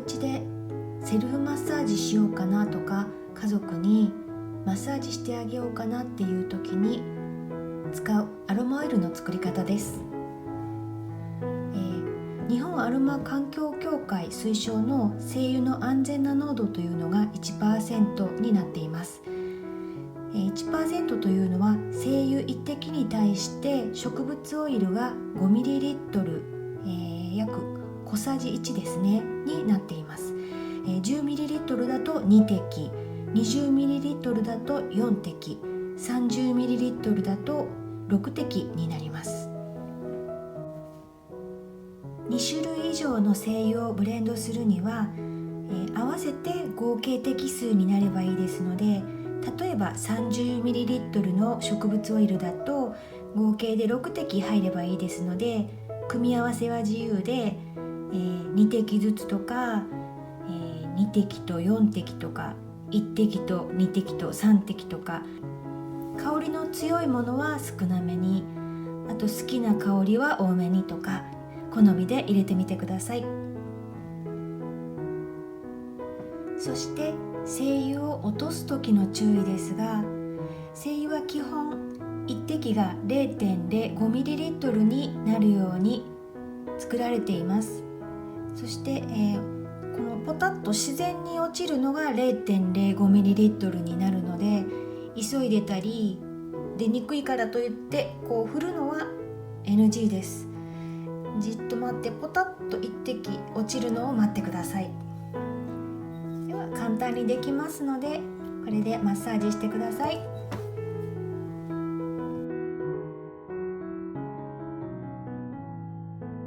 家でセルフマッサージしようかなとか、家族にマッサージしてあげようかなっていう時に使うアロマオイルの作り方です。日本アロマ環境協会推奨の精油の安全な濃度というのが 1% になっています。1% というのは精油1滴に対して植物オイルが 5ml、約小さじ1ですねになっています。10ml だと2滴、20ml だと4滴、30ml だと6滴になります。2種類以上の精油をブレンドするには、合わせて合計滴数になればいいですので、例えば 30ml の植物オイルだと合計で6滴入ればいいですので、組み合わせは自由で、2滴ずつとか、2滴と4滴とか1滴と2滴と3滴とか、香りの強いものは少なめに、あと好きな香りは多めにとか、好みで入れてみてください。そして精油を落とす時の注意ですが、精油は基本1滴が 0.05ml になるように作られています。そして、このポタッと自然に落ちるのが 0.05ml になるので、急いでたり出にくいからといってこう振るのは NG です。じっと待ってポタッと1滴落ちるのを待ってください。では簡単にできますので、これでマッサージしてください。